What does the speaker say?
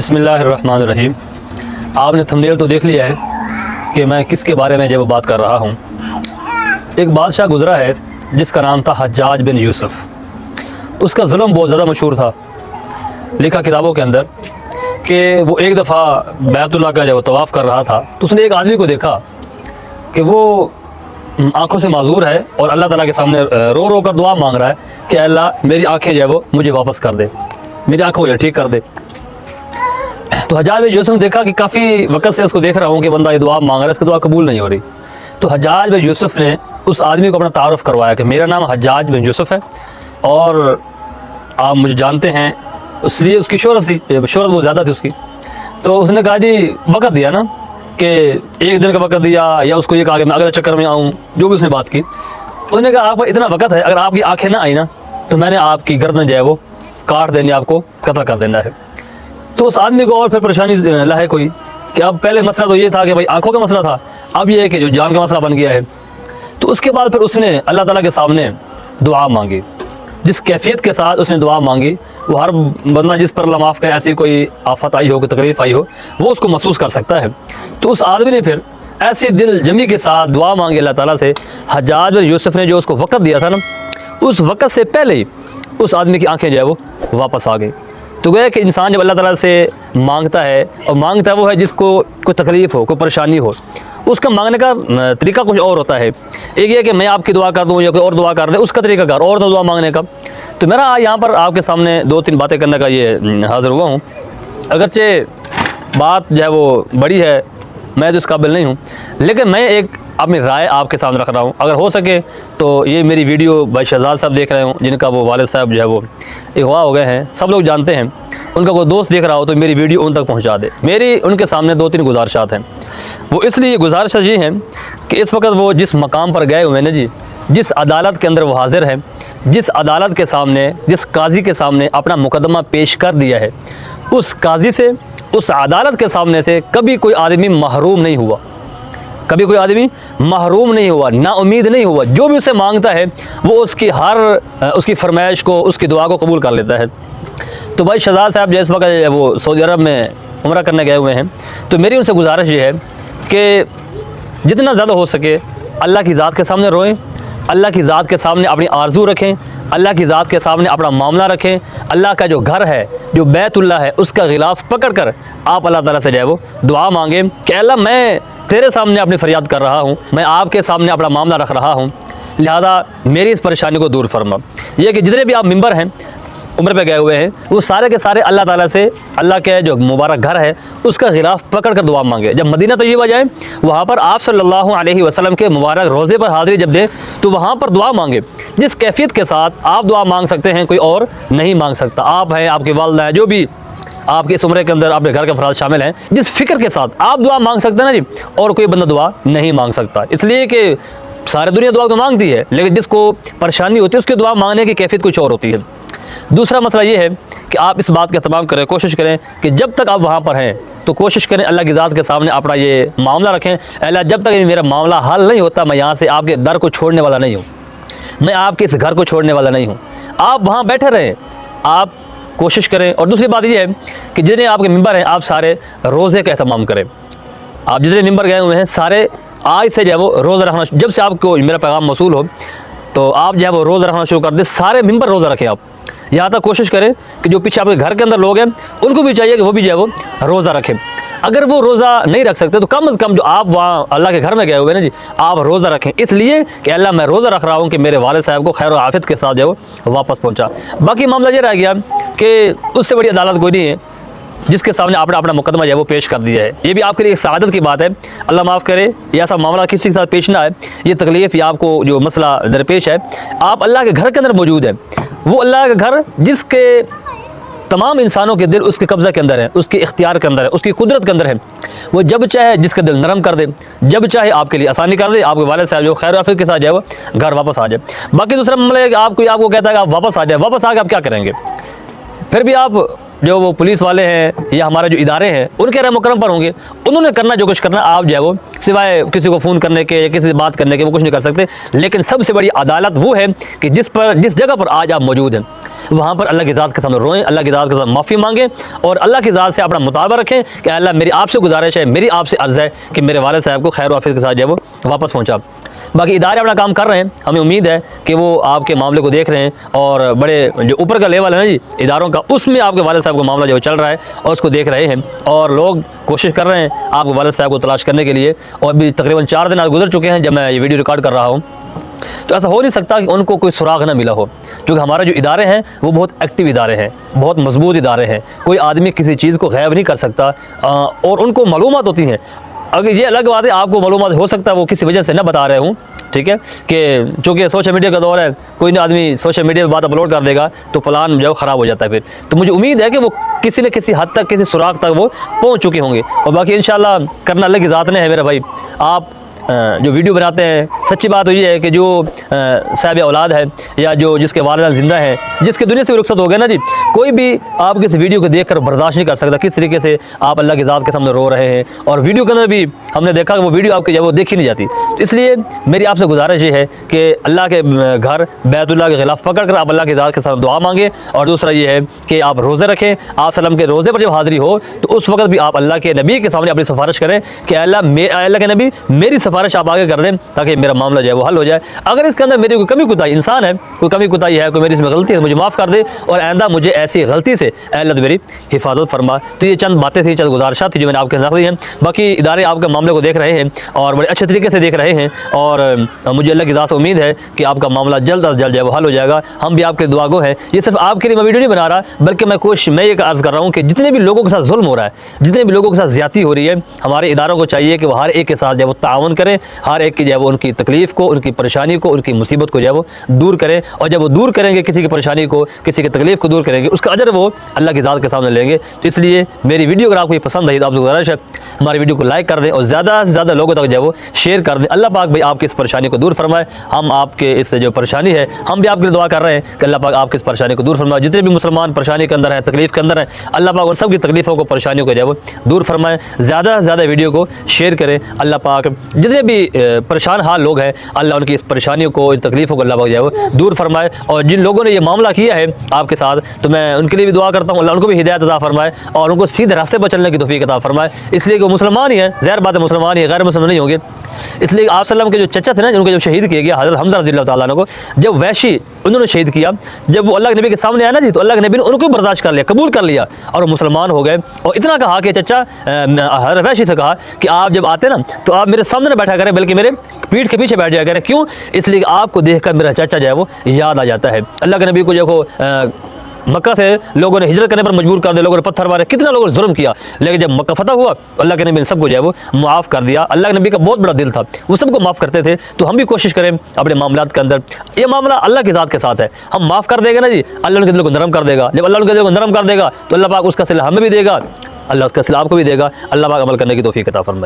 بسم اللہ الرحمن الرحیم۔ آپ نے تھمبنیل تو دیکھ لیا ہے کہ میں کس کے بارے میں جب بات کر رہا ہوں۔ ایک بادشاہ گزرا ہے جس کا نام تھا حجاج بن یوسف۔ اس کا ظلم بہت زیادہ مشہور تھا، لکھا کتابوں کے اندر کہ وہ ایک دفعہ بیت اللہ کا جب طواف کر رہا تھا تو اس نے ایک آدمی کو دیکھا کہ وہ آنکھوں سے معذور ہے اور اللہ تعالیٰ کے سامنے رو رو کر دعا مانگ رہا ہے کہ اللہ میری آنکھیں جو ہے وہ مجھے واپس کر دے، میری آنکھوں کو ٹھیک کر دے۔ تو حجاج بن یوسف نے دیکھا کہ کافی وقت سے اس کو دیکھ رہا ہوں کہ بندہ یہ دعا مانگ رہا ہے، اس کی دعا قبول نہیں ہو رہی۔ تو حجاج بن یوسف نے اس آدمی کو اپنا تعارف کروایا کہ میرا نام حجاج بن یوسف ہے اور آپ مجھے جانتے ہیں، اس لیے اس کی شہرت بہت زیادہ تھی اس کی۔ تو اس نے کہا جی وقت دیا نا کہ ایک دن کا وقت دیا، یا اس کو یہ کہا کہ میں اگلے چکر میں آؤں، جو بھی اس نے بات کی۔ اس نے کہا آپ کو اتنا وقت ہے، اگر آپ کی آنکھیں نہ آئی نا تو میں نے آپ کی گردن جو ہے وہ کاٹ دینی، آپ کو قتل کر دینا ہے۔ تو اس آدمی کو اور پھر پریشانی لاحق ہوئی کہ اب پہلے مسئلہ تو یہ تھا کہ بھائی آنکھوں کا مسئلہ تھا، اب یہ ہے کہ جو جان کا مسئلہ بن گیا ہے۔ تو اس کے بعد پھر اس نے اللہ تعالیٰ کے سامنے دعا مانگی، جس کیفیت کے ساتھ اس نے دعا مانگی وہ ہر بندہ جس پر اللہ معاف کرے ایسی کوئی آفت آئی ہو، کوئی تکلیف آئی ہو، وہ اس کو محسوس کر سکتا ہے۔ تو اس آدمی نے پھر ایسی دل جمی کے ساتھ دعا مانگی اللہ تعالیٰ سے۔ حجاج بن یوسف نے جو اس کو وقت دیا تھا نا، اس وقت سے پہلے ہی اس آدمی کی آنکھیں جو ہے وہ واپس آ گئی۔ تو گویا کہ انسان جب اللہ تعالیٰ سے مانگتا ہے، اور مانگتا ہے وہ ہے جس کو کوئی تکلیف ہو، کوئی پریشانی ہو، اس کا مانگنے کا طریقہ کچھ اور ہوتا ہے۔ ایک یہ کہ میں آپ کی دعا کر دوں یا کوئی اور دعا کر دے، اس کا طریقہ کار اور دعا مانگنے کا۔ تو میرا یہاں پر آپ کے سامنے دو تین باتیں کرنے کا یہ حاضر ہوا ہوں، اگرچہ بات جو ہے وہ بڑی ہے، میں تو اس قابل نہیں ہوں، لیکن میں ایک اپنی رائے آپ کے سامنے رکھ رہا ہوں۔ اگر ہو سکے تو یہ میری ویڈیو بھائی شہزاد صاحب دیکھ رہے ہوں، جن کا وہ والد صاحب جو ہے وہ اغوا ہو گئے ہیں، سب لوگ جانتے ہیں، ان کا کوئی دوست دیکھ رہا ہو تو میری ویڈیو ان تک پہنچا دے۔ میری ان کے سامنے دو تین گزارشات ہیں۔ وہ اس لیے گزارش یہ ہیں کہ اس وقت وہ جس مقام پر گئے ہوئے ہیں نا جی، جس عدالت کے اندر وہ حاضر ہیں، جس عدالت کے سامنے، جس قاضی کے سامنے اپنا مقدمہ پیش کر دیا ہے، اس قاضی سے، اس عدالت کے سامنے سے کبھی کوئی آدمی محروم نہیں ہوا، کبھی کوئی آدمی محروم نہیں ہوا، نا امید نہیں ہوا۔ جو بھی اسے مانگتا ہے وہ اس کی ہر اس کی فرمائش کو، اس کی دعا کو قبول کر لیتا ہے۔ تو بھائی شہزاد صاحب جو اس وقت وہ سعودی عرب میں عمرہ کرنے گئے ہوئے ہیں، تو میری ان سے گزارش یہ ہے کہ جتنا زیادہ ہو سکے اللہ کی ذات کے سامنے روئیں، اللہ کی ذات کے سامنے اپنی آرزو رکھیں، اللہ کی ذات کے سامنے اپنا معاملہ رکھیں۔ اللہ کا جو گھر ہے، جو بیت اللہ ہے، اس کا غلاف پکڑ کر آپ اللہ تعالیٰ سے جو ہے وہ دعا مانگیں کہ اللہ میں تیرے سامنے اپنی فریاد کر رہا ہوں، میں آپ کے سامنے اپنا معاملہ رکھ رہا ہوں، لہذا میری اس پریشانی کو دور فرما۔ یہ کہ جتنے بھی آپ ممبر ہیں، عمرے پہ گئے ہوئے ہیں، وہ سارے کے سارے اللہ تعالیٰ سے اللہ کے جو مبارک گھر ہے اس کا غلاف پکڑ کر دعا مانگے۔ جب مدینہ طیبہ جائیں، وہاں پر آپ صلی اللہ علیہ وسلم کے مبارک روضے پر حاضری جب دیں تو وہاں پر دعا مانگے جس کیفیت کے ساتھ آپ دعا مانگ سکتے ہیں، کوئی اور نہیں مانگ سکتا۔ آپ ہیں، آپ کے والدہ ہیں، جو بھی آپ کے اس عمرے کے اندر آپ کے گھر کے افراد شامل ہیں، جس فکر کے ساتھ آپ دعا مانگ سکتے ہیں نا جی، اور کوئی بندہ دعا نہیں مانگ سکتا۔ اس لیے کہ سارے دنیا دعا تو مانگتی ہے، لیکن جس کو پریشانی ہوتی ہے اس کی دعا مانگنے کی کیفیت کچھ اور ہوتی ہے۔ دوسرا مسئلہ یہ ہے کہ آپ اس بات کا اہتمام کریں، کوشش کریں کہ جب تک آپ وہاں پر ہیں تو کوشش کریں اللہ کی ذات کے سامنے اپنا یہ معاملہ رکھیں، اللہ جب تک میرا معاملہ حل نہیں ہوتا میں یہاں سے آپ کے در کو چھوڑنے والا نہیں ہوں، میں آپ کے اس گھر کو چھوڑنے والا نہیں ہوں۔ آپ وہاں بیٹھے رہیں، آپ کوشش کریں۔ اور دوسری بات یہ ہے کہ جتنے آپ کے ممبر ہیں آپ سارے روزے کا اہتمام کریں۔ آپ جتنے ممبر گئے ہوئے ہیں سارے آج سے جو ہے وہ روزہ رکھنا، جب سے آپ کو میرا پیغام موصول ہو تو آپ جو ہے وہ روزہ رکھنا شروع کر دیں۔ سارے ممبر روزہ رکھیں آپ، یہاں تک کوشش کریں کہ جو پیچھے آپ کے گھر کے اندر لوگ ہیں ان کو بھی چاہیے کہ وہ بھی جو ہے وہ روزہ رکھیں۔ اگر وہ روزہ نہیں رکھ سکتے تو کم از کم جو آپ وہاں اللہ کے گھر میں گئے ہوئے ہیں نا جی، آپ روزہ رکھیں، اس لیے کہ اللہ میں روزہ رکھ رہا ہوں کہ میرے والد صاحب کو خیر و عافیت کے ساتھ جو ہے وہ واپس پہنچا۔ باقی معاملہ یہ رہ گیا کہ اس سے بڑی عدالت کوئی نہیں ہے جس کے سامنے آپ نے اپنا مقدمہ جو ہے وہ پیش کر دیا ہے۔ یہ بھی آپ کے لیے ایک سعادت کی بات ہے، اللہ معاف کرے یہ ایسا معاملہ کسی کے ساتھ پیش نہ ہے، یہ تکلیف یا آپ کو جو مسئلہ درپیش ہے، آپ اللہ کے گھر کے اندر موجود ہیں۔ وہ اللہ کا گھر جس کے تمام انسانوں کے دل اس کے قبضہ کے اندر ہے، اس کے اختیار کے اندر ہے، اس کی قدرت کے اندر ہے۔ وہ جب چاہے جس کا دل نرم کر دے، جب چاہے آپ کے لیے آسانی کر دے، آپ کے والد صاحب جو خیر و عافیت کے ساتھ جائے وہ گھر واپس آ جائے۔ باقی دوسرا معاملہ ہے کہ آپ کو کہتا ہے کہ آپ واپس آ جائے، واپس آ کے آپ کیا کریں گے؟ پھر بھی آپ جو وہ پولیس والے ہیں یا ہمارے جو ادارے ہیں ان کے رحم و کرم پر ہوں گے. انہوں نے کرنا جو کچھ کرنا, آپ جو ہے وہ سوائے کسی کو فون کرنے کے یا کسی سے بات کرنے کے وہ کچھ نہیں کر سکتے. لیکن سب سے بڑی عدالت وہ ہے کہ جس جگہ پر آج آپ موجود ہیں وہاں پر اللہ کی ذات کے سامنے روئیں, اللہ کی ذات کے سامنے معافی مانگیں اور اللہ کی ذات سے اپنا مطالبہ رکھیں کہ اللہ میری آپ سے گزارش ہے, میری آپ سے عرض ہے کہ میرے والد صاحب کو خیر و عافیت کے ساتھ جو ہے وہ واپس پہنچا. باقی ادارے اپنا کام کر رہے ہیں, ہمیں امید ہے کہ وہ آپ کے معاملے کو دیکھ رہے ہیں اور بڑے جو اوپر کا لیول ہے نا جی اداروں کا, اس میں آپ کے والد صاحب کا معاملہ جو چل رہا ہے اور اس کو دیکھ رہے ہیں اور لوگ کوشش کر رہے ہیں آپ کے والد صاحب کو تلاش کرنے کے لیے. اور بھی تقریباً 4 دن آج گزر چکے ہیں جب میں یہ ویڈیو ریکارڈ کر رہا ہوں, تو ایسا ہو نہیں سکتا کہ ان کو کوئی سراغ نہ ملا ہو, کیونکہ ہمارے جو ادارے ہیں وہ بہت ایکٹیو ادارے ہیں, بہت مضبوط ادارے ہیں. کوئی آدمی کسی چیز کو غائب نہیں کر سکتا اور ان کو معلومات ہوتی ہیں. اگر یہ الگ بات ہے آپ کو معلومات ہو سکتا ہے وہ کسی وجہ سے نہ بتا رہے ہوں, ٹھیک ہے, کہ چونکہ سوشل میڈیا کا دور ہے, کوئی نہ آدمی سوشل میڈیا پہ بات اپلوڈ کر دے گا تو پلان جو خراب ہو جاتا ہے پھر. تو مجھے امید ہے کہ وہ کسی نہ کسی حد تک کسی سراغ تک وہ پہنچ چکے ہوں گے. اور باقی انشاءاللہ کرنا اللہ کی ذات نے ہے میرا بھائی. آپ جو ویڈیو بناتے ہیں, سچی بات تو یہ ہے کہ جو صاحب اولاد ہے یا جو جس کے والدین زندہ ہیں, جس کے دنیا سے رخصت ہو گئے نا جی, کوئی بھی آپ کس ویڈیو کو دیکھ کر برداشت نہیں کر سکتا کس طریقے سے آپ اللہ کی ذات کے سامنے رو رہے ہیں. اور ویڈیو کے اندر بھی ہم نے دیکھا کہ وہ ویڈیو آپ کی جب وہ دیکھی نہیں جاتی. تو اس لیے میری آپ سے گزارش یہ ہے کہ اللہ کے گھر بیت اللہ کے غلاف پکڑ کر آپ اللہ کی ذات کے ساتھ دعا مانگیں. اور دوسرا یہ ہے کہ آپ روزے رکھیں. آپ سلم کے روزے پر جب حاضری ہو تو اس وقت بھی آپ اللہ کے نبی کے سامنے اپنی سفارش کریں کہ اللہ کے نبی میری سفارش آپ آگے کر دیں تاکہ میرا معاملہ جو ہے وہ حل ہو جائے. اگر اس کے اندر میری کوئی کمی کوتاہی, انسان ہے کوئی کمی کوتاہی ہے, کوئی میری اس میں غلطی ہے, مجھے معاف کر دے اور آئندہ مجھے ایسی غلطی سے اے اللہ میری حفاظت فرما. تو یہ چند باتیں تھیں, چند گزارشات تھی جو میں نے آپ کے ساتھ دی ہیں. باقی ادارے آپ کے معاملے کو دیکھ رہے ہیں اور بڑے اچھے طریقے سے دیکھ رہے ہیں اور مجھے اللہ کی ذات سے امید ہے کہ آپ کا معاملہ جلد از جلد جو ہے وہ حل ہو جائے گا. ہم بھی آپ کے دعا گو ہیں. یہ صرف آپ کے لیے میں ویڈیو نہیں بنا رہا بلکہ میں یہ عرض کر رہا ہوں کہ جتنے بھی لوگوں کے ساتھ ظلم ہو رہا ہے, جتنے بھی لوگوں کے ساتھ زیادتی ہو رہی ہے, ہمارے اداروں کو چاہیے کہ وہ ہر ایک کے ساتھ جو ہے وہ تعاون کریں, ہر ایک کی جو ہے وہ ان کی تکلیف کو, ان کی پریشانی کو, ان کی مصیبت کو جو ہے وہ دور کریں. اور جب وہ دور کریں گے کسی کی پریشانی کو, کسی کی تکلیف کو دور کریں گے, اس کا اجر وہ اللہ کی ذات کے سامنے لیں گے. تو اس لیے میری ویڈیو اگر آپ کو یہ پسند آئی تو آپ سے گزارش ہے ہماری ویڈیو کو لائک کر دیں اور زیادہ سے زیادہ لوگوں تک جو ہے وہ شیئر کر دیں. اللہ پاک بھائی آپ کی اس پریشانی کو دور فرمائے. ہم آپ کے اس جو پریشانی ہے ہم بھی آپ کے لیے دعا کر رہے ہیں کہ اللہ پاک آپ کی اس پریشانی کو دور فرمائے. جتنے بھی مسلمان پریشانی کے اندر ہیں, تکلیف کے اندر ہیں, اللہ پاک ان سب کی تکلیفوں کو, پریشانیوں کو جو ہے وہ دور فرمائے. زیادہ سے زیادہ ویڈیو کو شیئر کریں. اللہ پاک جتنے بھی پریشان حال لوگ ہیں اللہ ان کی اس پریشانیوں کو, ان تکلیفوں کو اللہ پاک جو ہے وہ دور فرمائے. اور جن لوگوں نے یہ معاملہ کیا ہے آپ کے ساتھ تو میں ان کے لیے بھی دعا کرتا ہوں اللہ ان کو بھی ہدایت عطا فرمائے اور ان کو سیدھے راستے پر چلنے کی توفیق عطا فرمائے. اس لیے کہ وہ مسلمان ہی ہیں, ظاہر بات ہے مسلمان ہی, غیر مسلمان نہیں ہوں گے. اس لیے آپ صلی اللہ علیہ وسلم کے جو چچا تھے نا ان کو جب شہید کیا گیا حضرت حمزہ رضی اللہ تعالیٰ عنہ کو, جب وحشی انہوں نے شہید کیا, جب وہ اللہ کے نبی کے سامنے آیا نا جی تو اللہ کے نبی نے ان کو برداشت کر لیا, قبول کر لیا اور وہ مسلمان ہو گئے. اور اتنا کہا کہ چچا حضرت وحشی سے کہا کہ آپ جب آتے نا تو آپ میرے سامنے نہ بیٹھا کریں بلکہ میرے پیٹھ کے پیچھے بیٹھ جایا کریں. کیوں؟ اس لیے کہ آپ کو دیکھ کر میرا چچا جو ہے وہ یاد آ جاتا ہے. اللہ کے نبی کو جو مکہ سے لوگوں نے ہجرت کرنے پر مجبور کر دیا, لوگوں نے پتھر مارے, کتنا لوگوں نے ظلم کیا, لیکن جب مکہ فتح ہوا اللہ کے نبی نے سب کو جو ہے وہ معاف کر دیا. اللہ کے نبی کا بہت بڑا دل تھا, وہ سب کو معاف کرتے تھے. تو ہم بھی کوشش کریں اپنے معاملات کے اندر, یہ معاملہ اللہ کی ذات کے ساتھ ہے, ہم معاف کر دیں گے نا جی اللہ ان کے دل کو نرم کر دے گا. جب اللہ ان کے دل کو نرم کر دے گا تو اللہ پاک اس کا صلہ ہمیں بھی دے گا, اللہ اس کا صلہ آپ کو بھی دے گا. اللہ پاک عمل کرنے کی توفیق عطا فرمائے.